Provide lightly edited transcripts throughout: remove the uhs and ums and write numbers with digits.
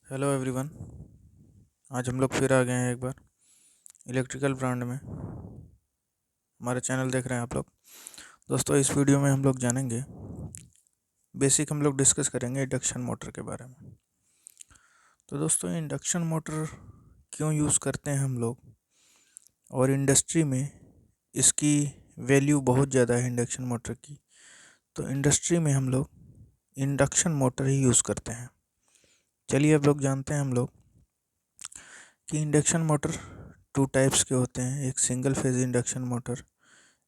Hello everyone. आज हम लोग फिर आ गए हैं एक बार इलेक्ट्रिकल ब्रांड में। हमारा चैनल देख रहे हैं आप लोग। दोस्तों, इस वीडियो में हम लोग जानेंगे, बेसिक हम लोग डिस्कस करेंगे इंडक्शन मोटर के बारे में। तो दोस्तों, इंडक्शन मोटर क्यों यूज़ करते हैं हम लोग, और इंडस्ट्री में इसकी वैल्यू बहुत ज़्यादा है इंडक्शन मोटर की। तो इंडस्ट्री में हम लोग इंडक्शन मोटर ही यूज़ करते हैं। चलिए अब लोग जानते हैं हम लोग कि इंडक्शन मोटर टू टाइप्स के होते हैं। एक सिंगल फेज इंडक्शन मोटर,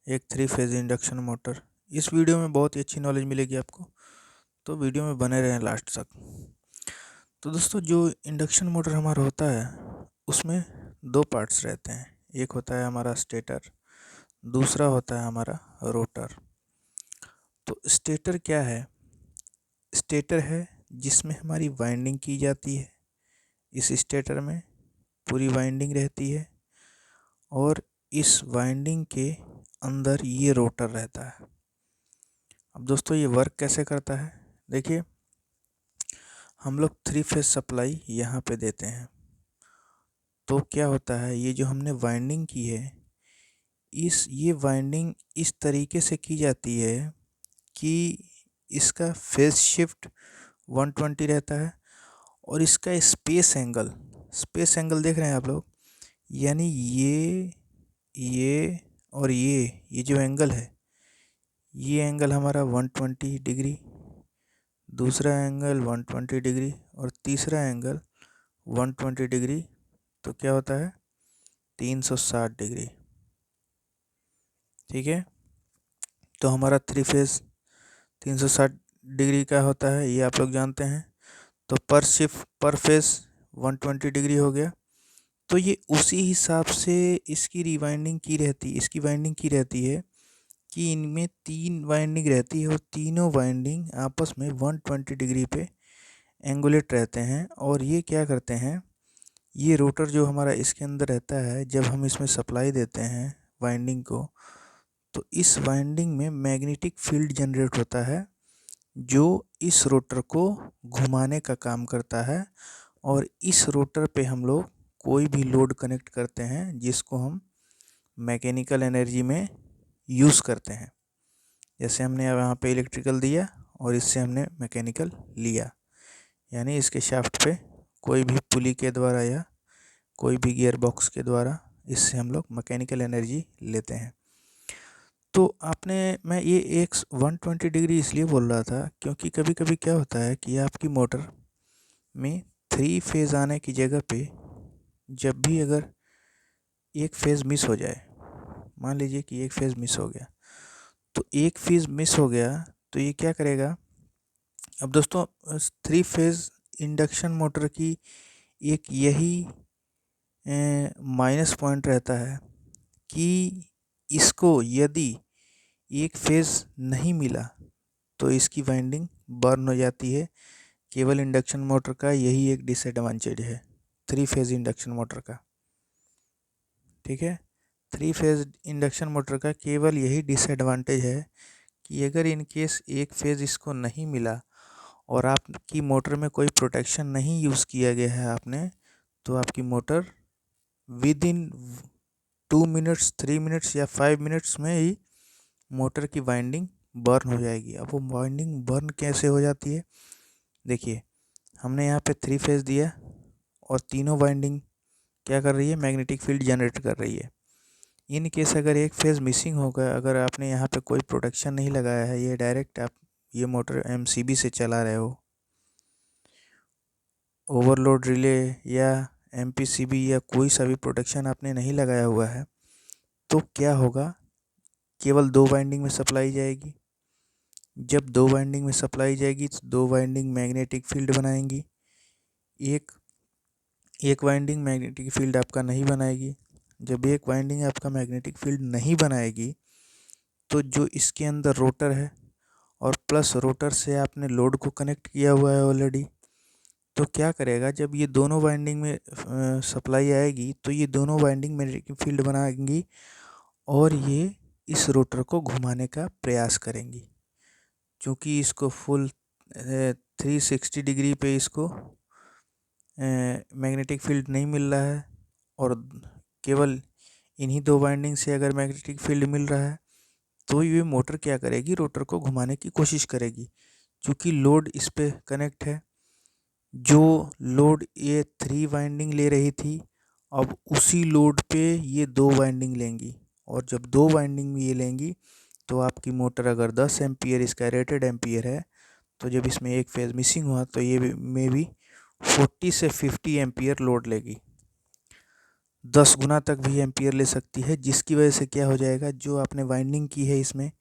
एक 3 फेज इंडक्शन मोटर। इस वीडियो में बहुत ही अच्छी नॉलेज मिलेगी आपको, तो वीडियो में बने रहें लास्ट तक। तो दोस्तों, जो इंडक्शन मोटर हमारा होता है उसमें दो पार्ट्स रहते हैं। एक होता है हमारा स्टेटर, दूसरा होता है हमारा रोटर। तो स्टेटर क्या है? स्टेटर है जिसमें हमारी वाइंडिंग की जाती है। इस स्टेटर में पूरी वाइंडिंग रहती है, और इस वाइंडिंग के अंदर ये रोटर रहता है। अब दोस्तों, ये वर्क कैसे करता है? देखिए, हम लोग 3 फेज सप्लाई यहाँ पे देते हैं। तो क्या होता है, ये जो हमने वाइंडिंग की है, ये वाइंडिंग इस तरीके से की जाती है कि इसका फेज शिफ्ट 120 रहता है, और इसका स्पेस एंगल देख रहे हैं आप लोग, यानी ये और ये जो एंगल है, ये एंगल हमारा 120 डिग्री, दूसरा एंगल 120 डिग्री, और तीसरा एंगल 120 डिग्री। तो क्या होता है, 360 डिग्री। ठीक है, तो हमारा 3 फेज 360 डिग्री का होता है, ये आप लोग जानते हैं। तो पर फेज 120 डिग्री हो गया। तो ये उसी हिसाब से इसकी वाइंडिंग की रहती है कि इनमें 3 वाइंडिंग रहती है, और तीनों वाइंडिंग आपस में 120 डिग्री पे एंगुलेट रहते हैं। और ये क्या करते हैं, ये रोटर जो हमारा इसके अंदर रहता है, जब हम इसमें सप्लाई देते हैं वाइंडिंग को, तो इस वाइंडिंग में मैग्नेटिक फील्ड जनरेट होता है, जो इस रोटर को घुमाने का काम करता है। और इस रोटर पे हम लोग कोई भी लोड कनेक्ट करते हैं, जिसको हम मैकेनिकल एनर्जी में यूज़ करते हैं। जैसे हमने अब यहाँ पे इलेक्ट्रिकल दिया, और इससे हमने मैकेनिकल लिया, यानी इसके शाफ्ट पे कोई भी पुली के द्वारा या कोई भी गियर बॉक्स के द्वारा इससे हम लोग मैकेनिकल एनर्जी लेते हैं। तो मैं ये एक 120 डिग्री इसलिए बोल रहा था, क्योंकि कभी कभी क्या होता है कि आपकी मोटर में 3 फेज़ आने की जगह पे जब भी अगर एक फेज़ मिस हो जाए, मान लीजिए कि एक फेज़ मिस हो गया, तो एक फेज़ मिस हो गया तो ये क्या करेगा। अब दोस्तों, 3 फेज़ इंडक्शन मोटर की एक यही माइनस पॉइंट रहता है कि इसको यदि एक फेज़ नहीं मिला तो इसकी वाइंडिंग बर्न हो जाती है। केवल इंडक्शन मोटर का यही एक डिसएडवांटेज है, 3 फेज़ इंडक्शन मोटर का। ठीक है, 3 फेज़ इंडक्शन मोटर का केवल यही डिसएडवांटेज है कि अगर इन केस एक फेज़ इसको नहीं मिला और आपकी मोटर में कोई प्रोटेक्शन नहीं यूज़ किया गया है आपने, तो आपकी motor with in 2 minutes, 3 minutes या 5 मिनट्स में ही मोटर की वाइंडिंग बर्न हो जाएगी। अब वो वाइंडिंग बर्न कैसे हो जाती है? देखिए, हमने यहाँ पे 3 फेज़ दिया, और तीनों वाइंडिंग क्या कर रही है, मैग्नेटिक फील्ड जनरेट कर रही है। इन केस अगर एक फेज़ मिसिंग होगा, अगर आपने यहाँ पे कोई प्रोटेक्शन नहीं लगाया है, ये डायरेक्ट आप ये मोटर एमसीबी से चला रहे हो, ओवरलोड रिले या एमपीसीबी या कोई सा भी प्रोटेक्शन आपने नहीं लगाया हुआ है, तो क्या होगा, केवल 2 वाइंडिंग में सप्लाई जाएगी। जब 2 वाइंडिंग में सप्लाई जाएगी तो 2 वाइंडिंग मैग्नेटिक फील्ड बनाएंगी, एक एक वाइंडिंग मैग्नेटिक फील्ड आपका नहीं बनाएगी। जब एक वाइंडिंग आपका मैग्नेटिक फील्ड नहीं बनाएगी, तो जो इसके अंदर रोटर है, और प्लस रोटर से आपने लोड को कनेक्ट किया हुआ है ऑलरेडी, तो क्या करेगा, जब ये दोनों वाइंडिंग में सप्लाई आएगी, तो ये दोनों वाइंडिंग मैग्नेटिक फील्ड बनाएंगी, और ये इस रोटर को घुमाने का प्रयास करेंगी। क्योंकि इसको फुल 360 डिग्री पे इसको मैग्नेटिक फील्ड नहीं मिल रहा है और केवल इन्हीं 2 वाइंडिंग से अगर मैग्नेटिक फील्ड मिल रहा है तो ये मोटर क्या करेगी, रोटर को घुमाने की कोशिश करेगी। चूँकि लोड इस पे कनेक्ट है, जो लोड ये 3 वाइंडिंग ले रही थी, अब उसी लोड पे ये 2 वाइंडिंग लेंगी और जब 2 वाइंडिंग ये लेंगी तो आपकी मोटर अगर 10 एम्पीयर इसका रेटेड एम्पीयर है, तो जब इसमें एक फेज़ मिसिंग हुआ तो ये मे बी 40 से 50 एम्पीयर लोड लेगी। 10 गुना तक भी एम्पीयर ले सकती है, जिसकी वजह से क्या हो जाएगा, जो आपने वाइंडिंग की है इसमें,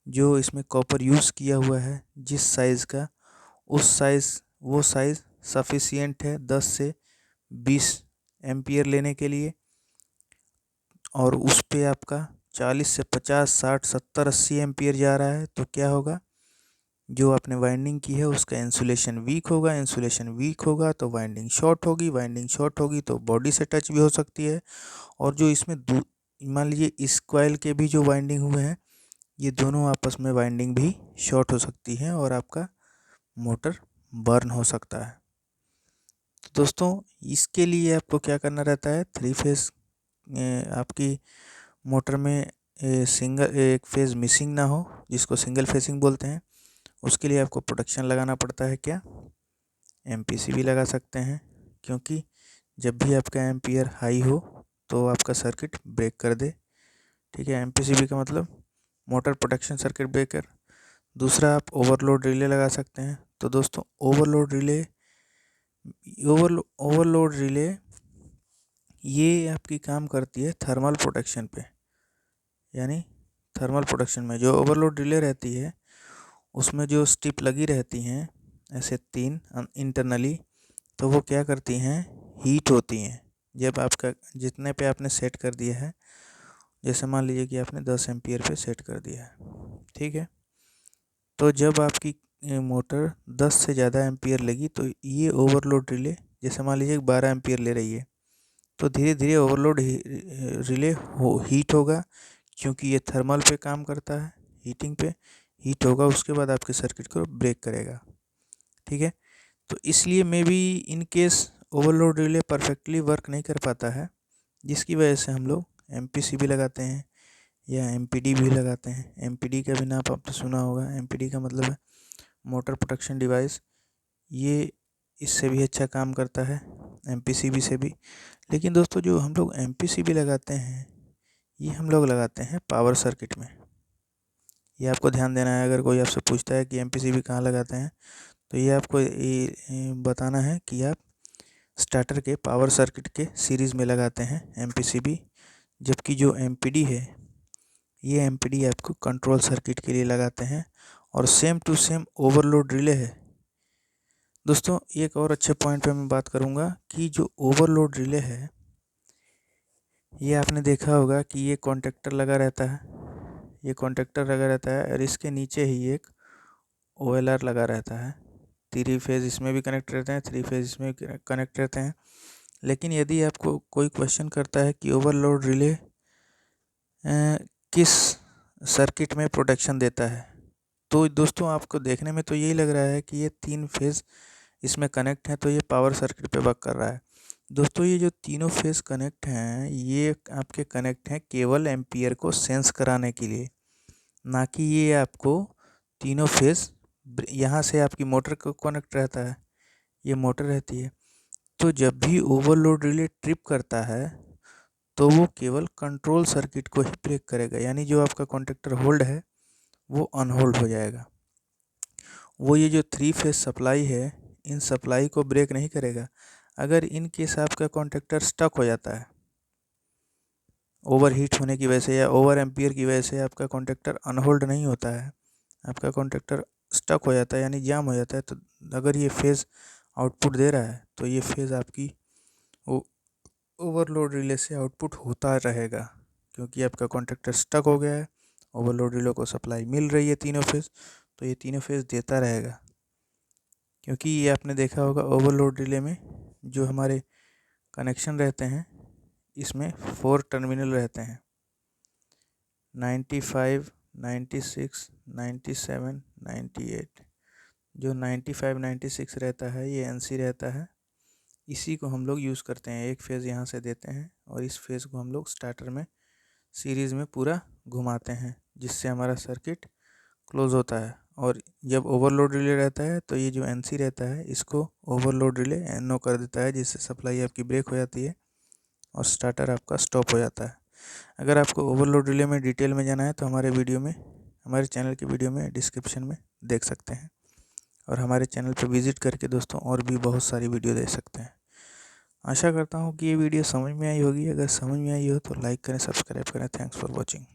जो इसमें कॉपर यूज़ किया हुआ है जिस साइज़ का, उस साइज़ वो साइज़ सफिशिएंट है 10 से 20 एम्पीयर लेने के लिए, और उस पे आपका 40 से 50, 60, 70, 80 एम्पीयर जा रहा है, तो क्या होगा, जो आपने वाइंडिंग की है उसका इंसुलेशन वीक होगा। इंसुलेशन वीक होगा तो वाइंडिंग शॉर्ट होगी, वाइंडिंग शॉर्ट होगी तो बॉडी से टच भी हो सकती है। और जो इसमें मान लीजिए इस कॉइल के भी जो वाइंडिंग हुए हैं, ये दोनों आपस में वाइंडिंग भी शॉर्ट हो सकती है और आपका मोटर बर्न हो सकता है। तो दोस्तों, इसके लिए आपको क्या करना रहता है, 3 फेज़ आपकी मोटर में सिंगल एक फेज़ मिसिंग ना हो, जिसको सिंगल फेसिंग बोलते हैं, उसके लिए आपको प्रोटेक्शन लगाना पड़ता है। क्या, एमपीसी भी लगा सकते हैं, क्योंकि जब भी आपका एम्पियर हाई हो तो आपका सर्किट ब्रेक कर दे। ठीक है, एमपीसीबी का मतलब मोटर प्रोटेक्शन सर्किट ब्रेकर। दूसरा, आप ओवरलोड रिले लगा सकते हैं। तो दोस्तों, ओवरलोड रिले ये आपकी काम करती है थर्मल प्रोटेक्शन पे, यानी थर्मल प्रोटेक्शन में जो ओवरलोड रिले रहती है उसमें जो स्टिप लगी रहती हैं ऐसे 3 इंटरनली, तो वो क्या करती हैं, हीट होती हैं। जब आपका जितने पे आपने सेट कर दिया है, जैसे मान लीजिए कि आपने 10 एम्पीयर पे सेट कर दिया है, ठीक है, तो जब आपकी मोटर 10 से ज़्यादा एम्पीयर लेगी तो ये ओवरलोड रिले, जैसे मान लीजिए 12 एम्पीयर ले रही है, तो धीरे धीरे ओवरलोड रिले हीट होगा, क्योंकि ये थर्मल पे काम करता है, हीटिंग पे हीट होगा, उसके बाद आपके सर्किट को ब्रेक करेगा। ठीक है, तो इसलिए may be in case overload relay perfectly work नहीं कर पाता है, जिसकी वजह से हम लोग एमपीसीबी लगाते हैं या एमपीडी भी लगाते हैं। एमपीडी का भी नाम आपने सुना होगा। एमपीडी का मतलब है मोटर प्रोटेक्शन डिवाइस। ये इससे भी अच्छा काम करता है एमपीसीबी से भी। लेकिन दोस्तों, जो हम लोग एमपीसीबी लगाते हैं, ये हम लोग लगाते हैं पावर सर्किट में। ये आपको ध्यान देना है। अगर कोई आपसे पूछता है कि एमपीसीबी कहाँ लगाते हैं, तो ये आपको ये बताना है कि आप स्टार्टर के पावर सर्किट के सीरीज़ में लगाते हैं एमपीसीबी। जबकि जो एमपीडी है, ये एमपीडी आपको कंट्रोल सर्किट के लिए लगाते हैं। और same to same overload relay है। दोस्तों, एक और अच्छे पॉइंट पे मैं बात करूँगा कि जो ओवरलोड रिले है, ये आपने देखा होगा कि ये कॉन्टेक्टर लगा रहता है, ये कॉन्टेक्टर लगा रहता है और इसके नीचे ही एक ओएलआर लगा रहता है। 3 फेज़ इसमें भी कनेक्ट रहते हैं, 3 फेज़ इसमें भी कनेक्ट रहते हैं। लेकिन यदि आपको कोई क्वेश्चन करता है कि ओवरलोड रिले किस सर्किट में प्रोटेक्शन देता है, तो दोस्तों आपको देखने में तो यही लग रहा है कि ये 3 फेज़ इसमें कनेक्ट हैं, तो ये पावर सर्किट पे वर्क कर रहा है। दोस्तों, ये जो तीनों फेज़ कनेक्ट हैं, ये आपके कनेक्ट हैं केवल एम्पियर को सेंस कराने के लिए, ना कि ये आपको तीनों फेज़ यहाँ से आपकी मोटर को कनेक्ट रहता है, ये मोटर रहती है। तो जब भी ओवरलोड रिले ट्रिप करता है तो वो केवल कंट्रोल सर्किट को ही ब्रेक करेगा, यानी जो आपका कॉन्टेक्टर होल्ड है वो अनहोल्ड हो जाएगा। वो ये जो 3 फेज़ सप्लाई है, इन सप्लाई को ब्रेक नहीं करेगा। अगर इन केस आपका कॉन्टेक्टर स्टक हो जाता है ओवर हीट होने की वजह से या ओवर एम्पियर की वजह से, आपका कॉन्टेक्टर अनहोल्ड नहीं होता है, आपका कॉन्टेक्टर स्टक हो जाता है यानी जाम हो जाता है, तो अगर ये फेज़ आउटपुट दे रहा है तो ये फेज़ आपकी ओवरलोड रिले से आउटपुट होता रहेगा, क्योंकि आपका कॉन्टेक्टर स्टक हो गया है। ओवरलोड रिले को सप्लाई मिल रही है तीनों फेज़, तो ये तीनों फेज़ देता रहेगा। क्योंकि ये आपने देखा होगा ओवरलोड रिले में जो हमारे कनेक्शन रहते हैं, इसमें 4 टर्मिनल रहते हैं, 95, 96, 97, 98। जो 95, 96 रहता है ये एनसी रहता है, इसी को हम लोग यूज़ करते हैं। एक फेज़ यहाँ से देते हैं और इस फेज़ को हम लोग स्टार्टर में सीरीज़ में पूरा घुमाते हैं, जिससे हमारा सर्किट क्लोज़ होता है। और जब ओवरलोड रिले रहता है तो ये जो एनसी रहता है इसको ओवरलोड रिले एनओ कर देता है, जिससे सप्लाई आपकी ब्रेक हो जाती है और स्टार्टर आपका स्टॉप हो जाता है। अगर आपको ओवरलोड रिले में डिटेल में जाना है तो हमारे चैनल के वीडियो में डिस्क्रिप्शन में देख सकते हैं, और हमारे चैनल पर विज़िट करके दोस्तों और भी बहुत सारी वीडियो देख सकते हैं। आशा करता हूँ कि ये वीडियो समझ में आई होगी। अगर समझ में आई हो तो लाइक करें, सब्सक्राइब करें। Thanks for watching.